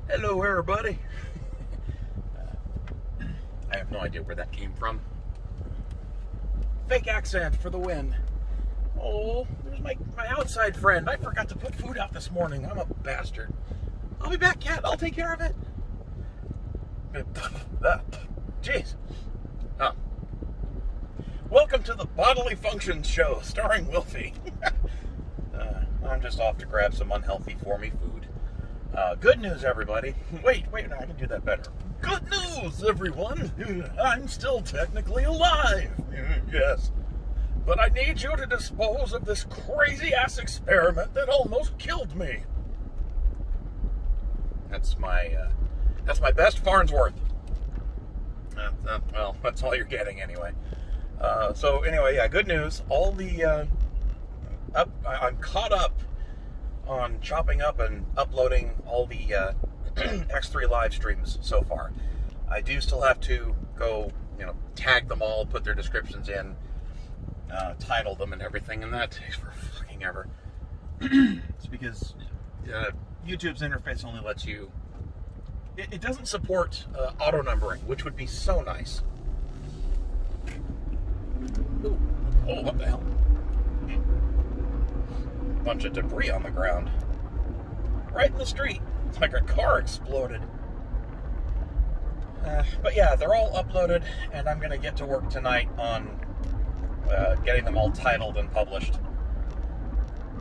Hello, everybody. I have no idea where that came from. Fake accent for the win. Oh, there's my outside friend. I forgot to put food out this morning. I'm a bastard. I'll be back, Cat. I'll take care of it. Jeez. Huh. Welcome to the Bodily Functions Show, starring Wilfie. I'm just off to grab some unhealthy for me food. Good news, everybody. Wait, no, I can do that better. Good news, everyone. I'm still technically alive. Yes. But I need you to dispose of this crazy-ass experiment that almost killed me. That's my best Farnsworth. Well, that's all you're getting anyway. So anyway, yeah, good news. All the, I'm caught up on chopping up and uploading all the X3 live streams so far. I do still have to go, tag them all, put their descriptions in, title them and everything, and that takes for fucking ever. It's because YouTube's interface only lets you... It doesn't support auto-numbering, which would be so nice. Ooh. Oh, what the hell? Bunch of debris on the ground. Right in the street. It's like a car exploded. But yeah, they're all uploaded, and I'm going to get to work tonight on getting them all titled and published.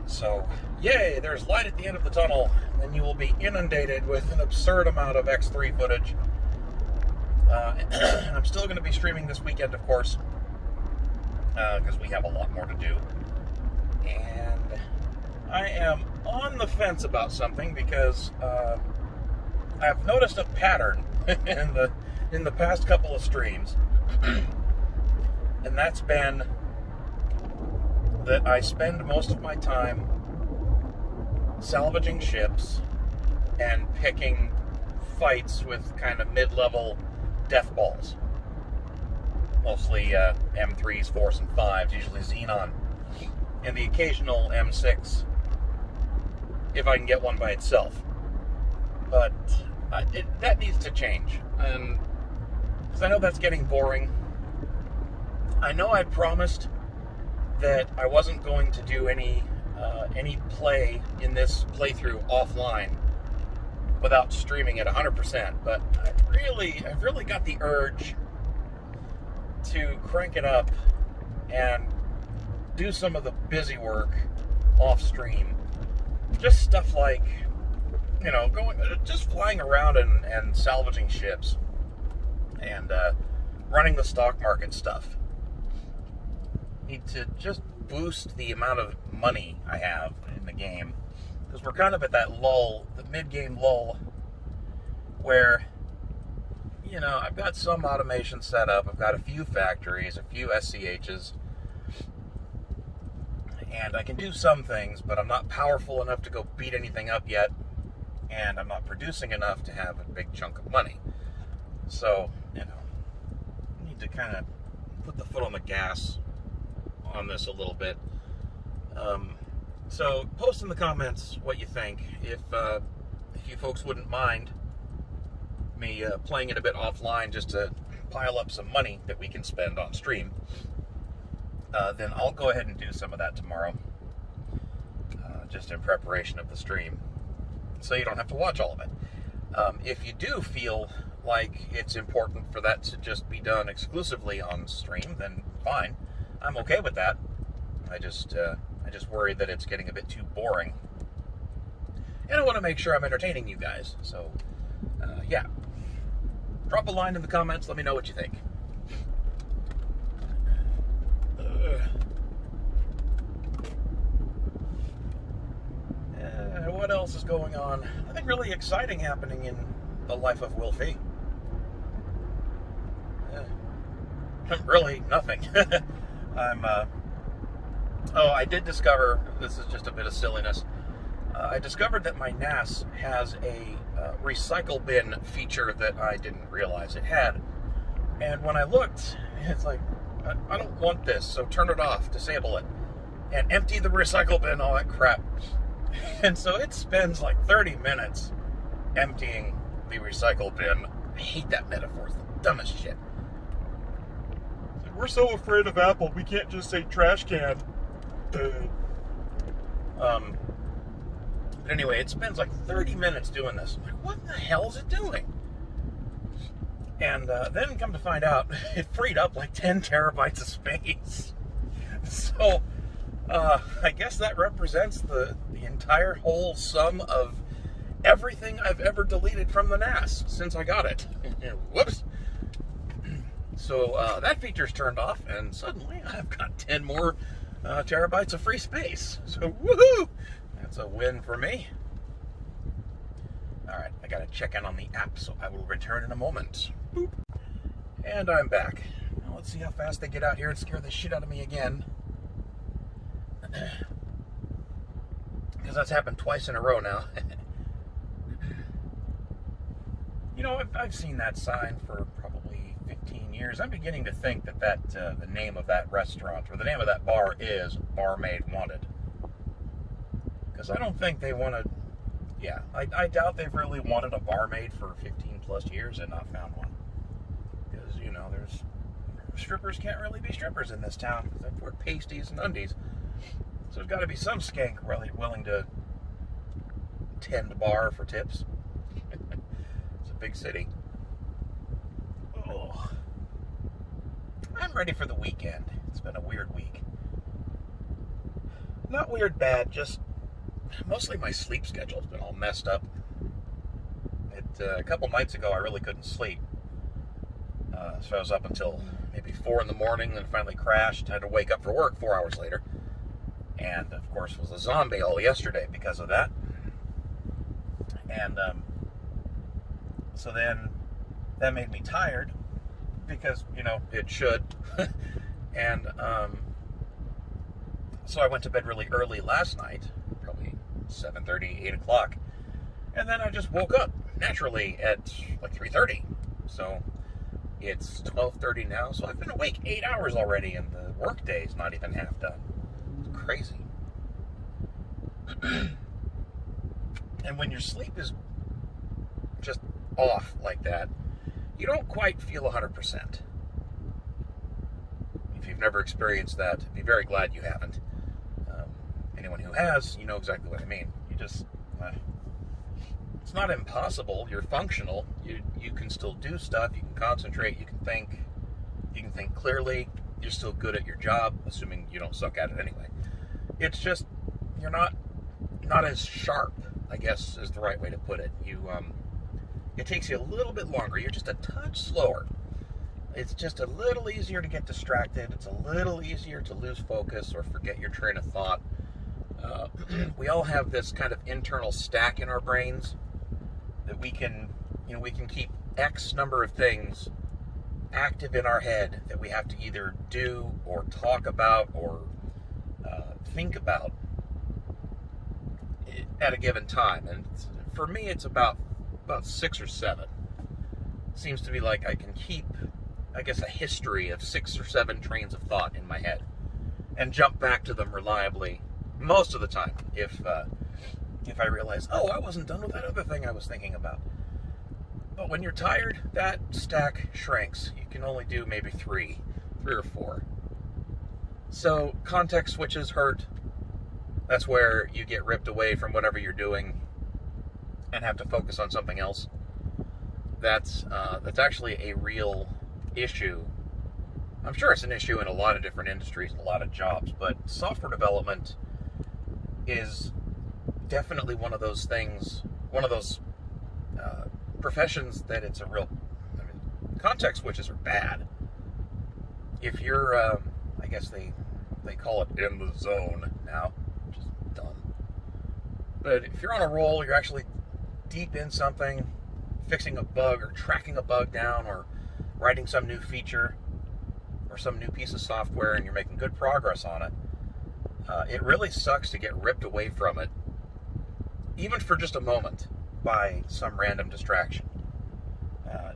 So, yay, there's light at the end of the tunnel, and you will be inundated with an absurd amount of X3 footage. And I'm still going to be streaming this weekend, of course, because we have a lot more to do. And I am on the fence about something because I've noticed a pattern in the past couple of streams, and that's been that I spend most of my time salvaging ships and picking fights with kind of mid-level death balls. Mostly M3s, 4s, and 5s, usually Xenon, and the occasional M6 if I can get one by itself. But that needs to change, and because I know that's getting boring. I know I promised that I wasn't going to do any play in this playthrough offline without streaming at 100%, but I've really got the urge to crank it up and do some of the busy work off stream. Just stuff like, just flying around and salvaging ships and running the stock market stuff. Need to just boost the amount of money I have in the game, because we're kind of at that lull, the mid-game lull, where, I've got some automation set up, I've got a few factories, a few SCHs, and I can do some things, but I'm not powerful enough to go beat anything up yet, and I'm not producing enough to have a big chunk of money. So, I need to kind of put the foot on the gas on this a little bit. So post in the comments what you think. If you folks wouldn't mind me playing it a bit offline just to pile up some money that we can spend on stream, then I'll go ahead and do some of that tomorrow, just in preparation of the stream, so you don't have to watch all of it. If you do feel like it's important for that to just be done exclusively on stream, then fine. I'm okay with that. I just worry that it's getting a bit too boring, and I want to make sure I'm entertaining you guys. So, yeah, drop a line in the comments. Let me know what you think. What else is going on? Nothing really exciting happening in the life of Wilfie. Really, nothing. I did discover, this is just a bit of silliness, I discovered that my NAS has a recycle bin feature that I didn't realize it had. And when I looked, it's like, I don't want this, so turn it off, disable it, and empty the recycle bin, all that crap. And so it spends like 30 minutes emptying the recycle bin. I hate that metaphor. It's the dumbest shit. We're so afraid of Apple, we can't just say trash can. But anyway, it spends like 30 minutes doing this. I'm like, what the hell is it doing? And then come to find out, it freed up like 10 terabytes of space. So, I guess that represents the entire whole sum of everything I've ever deleted from the NAS since I got it. Whoops. So, that feature's turned off, and suddenly I've got 10 more terabytes of free space. So, woohoo! That's a win for me. Alright, I gotta check in on the app, so I will return in a moment. Boop. And I'm back. Now let's see how fast they get out here and scare the shit out of me again. Because that's happened twice in a row now. You know, I've seen that sign for probably 15 years. I'm beginning to think that the name of that restaurant, or the name of that bar, is Barmaid Wanted. Because I don't think they want to... Yeah, I doubt they've really wanted a barmaid for 15 plus years and not found one. Because, you know, strippers can't really be strippers in this town because they wear pasties and undies. So there's got to be some skank really willing to tend a bar for tips. It's a big city. Oh. I'm ready for the weekend. It's been a weird week. Not weird bad, just mostly my sleep schedule's been all messed up. A couple nights ago, I really couldn't sleep. So I was up until maybe 4 in the morning, then finally crashed. Had to wake up for work 4 hours later. And, of course, was a zombie all yesterday because of that. And so then that made me tired because, you know, it should. And so I went to bed really early last night, probably 7:30, 8 o'clock. And then I just woke up naturally at like 3:30. So it's 12:30 now. So I've been awake 8 hours already, and the work day is not even half done. It's crazy. And when your sleep is just off like that, you don't quite feel 100%. If you've never experienced that, I'd be very glad you haven't. Anyone who has, you know exactly what I mean. You just, it's not impossible. You're functional. You can still do stuff. You can concentrate. You can think clearly. You're still good at your job, assuming you don't suck at it anyway. It's just, you're not as sharp, I guess is the right way to put it. It takes you a little bit longer. You're just a touch slower. It's just a little easier to get distracted. It's a little easier to lose focus or forget your train of thought. We all have this kind of internal stack in our brains that we can keep X number of things active in our head that we have to either do or talk about or think about at a given time. And for me, it's about 6 or 7. Seems to be like I can keep, I guess, a history of 6 or 7 trains of thought in my head and jump back to them reliably most of the time if I realize, oh, I wasn't done with that other thing I was thinking about. But when you're tired, that stack shrinks. You can only do maybe 3 or 4. So context switches hurt. That's where you get ripped away from whatever you're doing and have to focus on something else. That's actually a real issue. I'm sure it's an issue in a lot of different industries and a lot of jobs, but software development is definitely one of those things, one of those professions that it's a real, context switches are bad. If you're, I guess they call it in the zone now, which is dumb. But if you're on a roll, you're actually deep in something, fixing a bug or tracking a bug down or writing some new feature or some new piece of software and you're making good progress on it, it really sucks to get ripped away from it, even for just a moment, by some random distraction.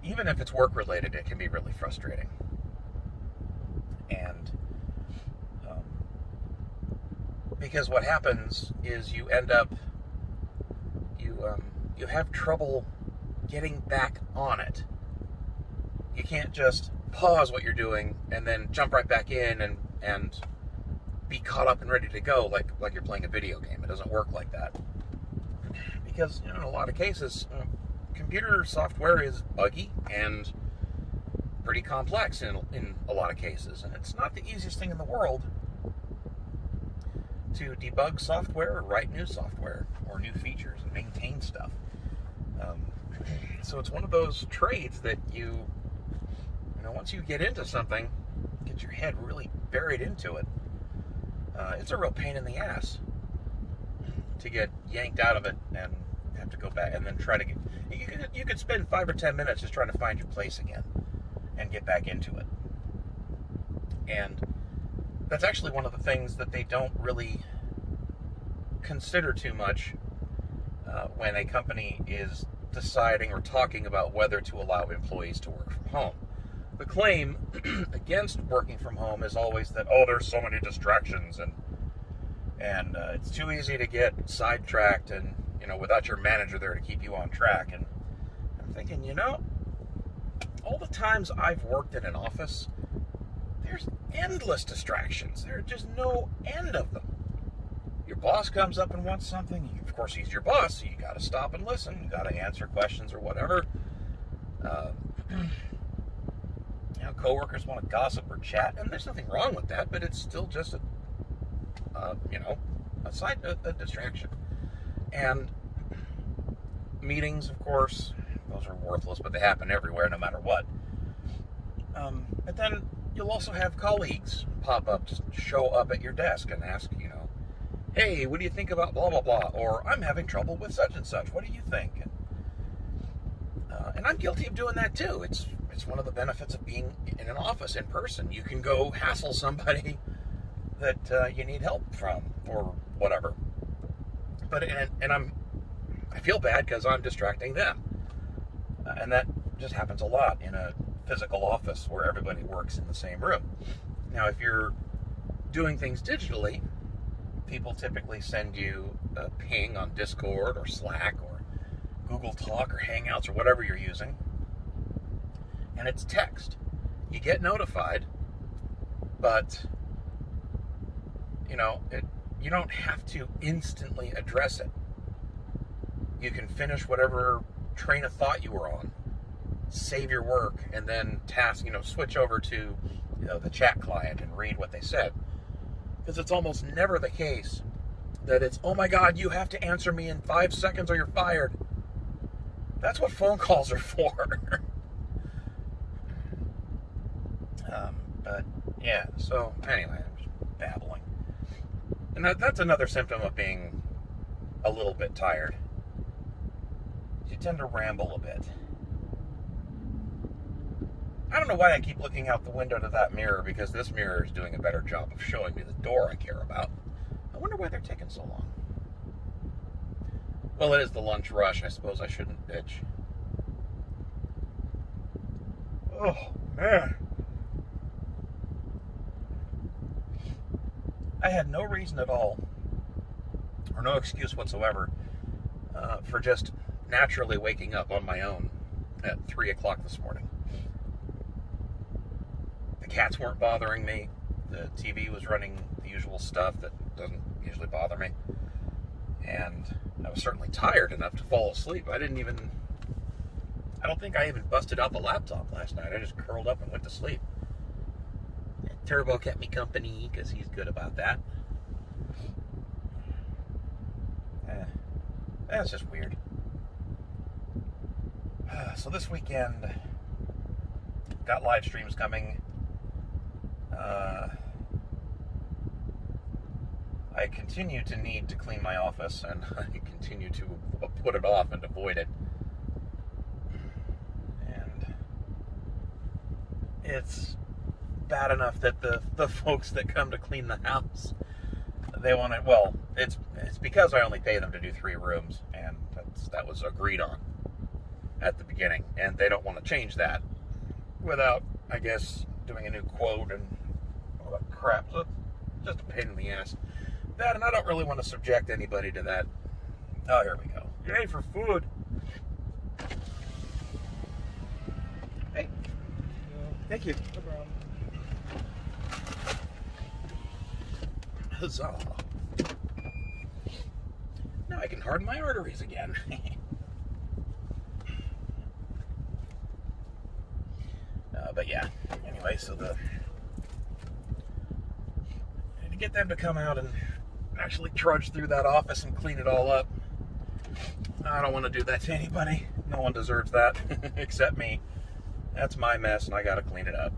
Even if it's work-related, it can be really frustrating. And because what happens is you end up you have trouble getting back on it. You can't just pause what you're doing and then jump right back in and be caught up and ready to go like you're playing a video game. It doesn't work like that. Because, in a lot of cases, computer software is buggy and pretty complex in a lot of cases. And it's not the easiest thing in the world to debug software or write new software or new features and maintain stuff. So it's one of those trades that once you get into something, get your head really buried into it, it's a real pain in the ass to get yanked out of it and have to go back and then try to get... You could spend 5 or 10 minutes just trying to find your place again and get back into it. And that's actually one of the things that they don't really consider too much when a company is deciding or talking about whether to allow employees to work from home. The claim against working from home is always that, there's so many distractions and it's too easy to get sidetracked and, without your manager there to keep you on track. And I'm thinking, all the times I've worked in an office, there's endless distractions. There are just no end of them. Your boss comes up and wants something. Of course, he's your boss, so you got to stop and listen. You got to answer questions or whatever. Coworkers want to gossip or chat, and there's nothing wrong with that, but it's still just a distraction. And meetings, of course, those are worthless, but they happen everywhere, no matter what. But then you'll also have colleagues pop up, just show up at your desk and ask, hey, what do you think about blah, blah, blah? Or, I'm having trouble with such and such. What do you think? And I'm guilty of doing that too. It's one of the benefits of being in an office in person. You can go hassle somebody that you need help from or whatever. But I feel bad because I'm distracting them. And that just happens a lot in a physical office where everybody works in the same room. Now, if you're doing things digitally, people typically send you a ping on Discord or Slack or Google Talk or Hangouts or whatever you're using, and it's text. You get notified, but you don't have to instantly address it. You can finish whatever train of thought you were on, save your work, and then switch over to the chat client and read what they said. Because it's almost never the case that it's, oh my God, you have to answer me in 5 seconds or you're fired. That's what phone calls are for. But yeah, so anyway, I'm just babbling. And that's another symptom of being a little bit tired. You tend to ramble a bit. I don't know why I keep looking out the window to that mirror, because this mirror is doing a better job of showing me the door I care about. I wonder why they're taking so long. Well, it is the lunch rush. I suppose I shouldn't bitch. Oh, man. I had no reason at all, or no excuse whatsoever, for just naturally waking up on my own at 3 o'clock this morning. The cats weren't bothering me. The TV was running the usual stuff that doesn't usually bother me. And I was certainly tired enough to fall asleep. I don't think I even busted out the laptop last night. I just curled up and went to sleep. Turbo kept me company because he's good about that. That's just weird. So this weekend, got live streams coming. I continue to need to clean my office, and I continue to put it off and avoid it. And it's bad enough that the folks that come to clean the house, they want to, well, it's because I only pay them to do 3 rooms, and that was agreed on at the beginning, and they don't want to change that without, I guess, doing a new quote and all that crap. So it's just a pain in the ass. That, and I don't really want to subject anybody to that. Oh, here we go. Yay for food. Thank you. No problem. Huzzah. Now I can harden my arteries again. But yeah, anyway, so I had to get them to come out and actually trudge through that office and clean it all up. I don't want to do that to anybody. No one deserves that except me. That's my mess, and I got to clean it up.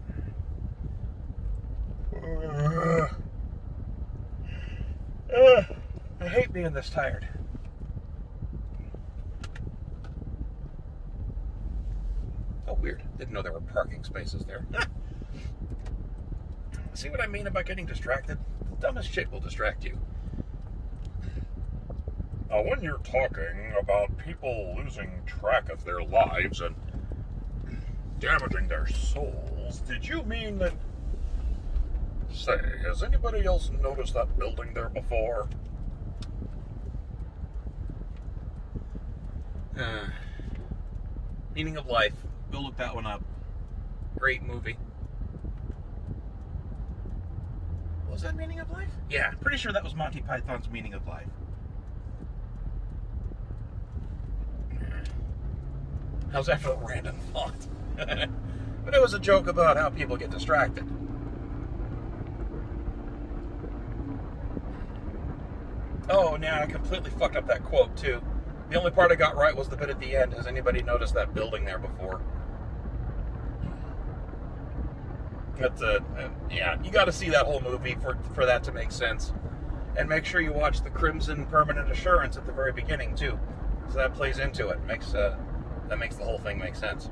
I hate being this tired. Oh, weird. Didn't know there were parking spaces there. See what I mean about getting distracted? The dumbest shit will distract you. When you're talking about people losing track of their lives and damaging their souls, did you mean that... Say, has anybody else noticed that building there before? Meaning of Life. Go look that one up. Great movie. Was that Meaning of Life? Yeah, pretty sure that was Monty Python's Meaning of Life. How's that for a random thought? But it was a joke about how people get distracted. Oh, now I completely fucked up that quote, too. The only part I got right was the bit at the end. Has anybody noticed that building there before? That's yeah, you got to see that whole movie for that to make sense. And make sure you watch the Crimson Permanent Assurance at the very beginning, too. So that plays into it. That makes the whole thing make sense.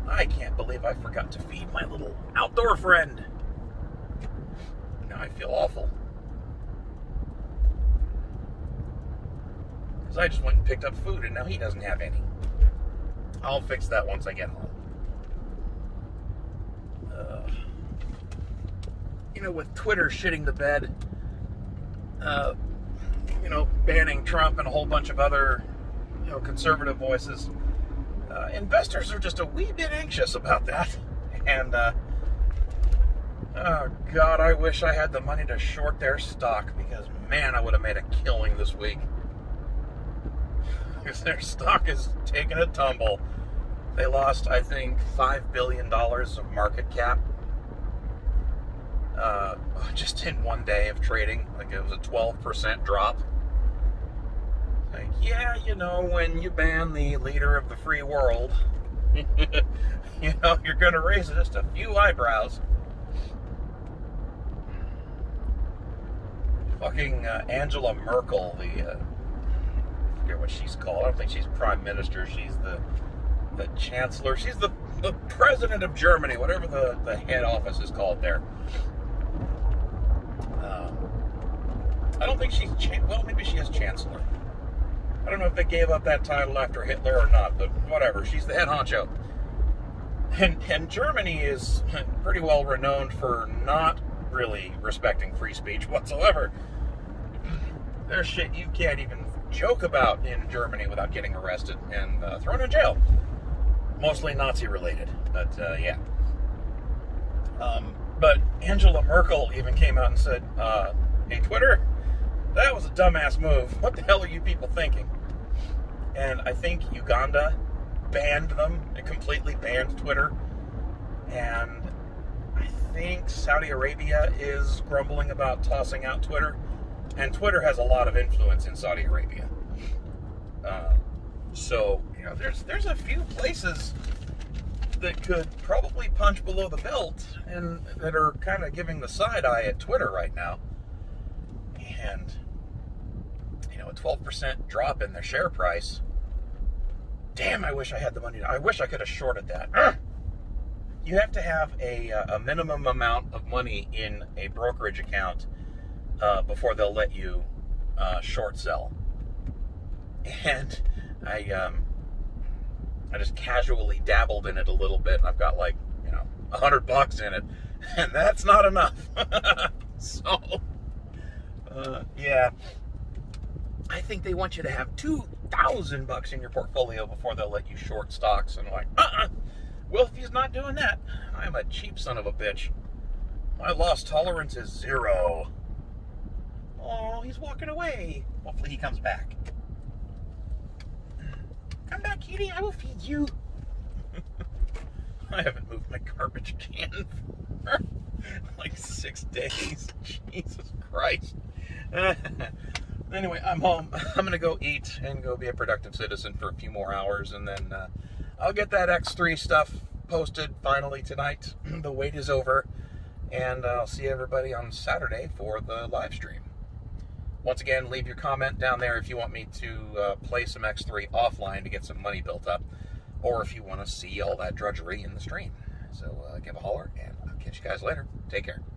I can't believe I forgot to feed my little outdoor friend. Now I feel awful. Because I just went and picked up food and now he doesn't have any. I'll fix that once I get home. With Twitter shitting the bed, banning Trump and a whole bunch of other, conservative voices, investors are just a wee bit anxious about that. And, oh God, I wish I had the money to short their stock because, man, I would have made a killing this week. Because their stock is taking a tumble. They lost, I think, $5 billion of market cap. Just in one day of trading. Like, it was a 12% drop. Like, yeah, when you ban the leader of the free world, you're going to raise just a few eyebrows. Fucking Angela Merkel, I forget what she's called. I don't think she's prime minister. She's the chancellor. She's the president of Germany, whatever the head office is called there. I don't think she's... maybe she is chancellor. I don't know if they gave up that title after Hitler or not, but whatever. She's the head honcho. And Germany is pretty well renowned for not really respecting free speech whatsoever. There's shit you can't even joke about in Germany without getting arrested and thrown in jail. Mostly Nazi-related, but yeah. But Angela Merkel even came out and said, hey, Twitter, that was a dumbass move. What the hell are you people thinking? And I think Uganda banned them. It completely banned Twitter. And I think Saudi Arabia is grumbling about tossing out Twitter. And Twitter has a lot of influence in Saudi Arabia. So, there's a few places that could probably punch below the belt and that are kind of giving the side eye at Twitter right now. And, a 12% drop in their share price. Damn, I wish I had the money. I wish I could have shorted that. You have to have a minimum amount of money in a brokerage account before they'll let you short sell. And I just casually dabbled in it a little bit, and I've got $100 in it, and that's not enough. So, yeah. I think they want you to have $2,000 in your portfolio before they'll let you short stocks. And I'm like, Well, if he's not doing that, I'm a cheap son of a bitch. My loss tolerance is 0. Oh, he's walking away. Hopefully he comes back. Come back, kitty. I will feed you. I haven't moved my garbage can for like 6 days. Jesus Christ. Anyway, I'm home. I'm going to go eat and go be a productive citizen for a few more hours, and then I'll get that X3 stuff posted finally tonight. The wait is over, and I'll see everybody on Saturday for the live stream. Once again, leave your comment down there if you want me to play some X3 offline to get some money built up, or if you want to see all that drudgery in the stream. So give a holler, and I'll catch you guys later. Take care.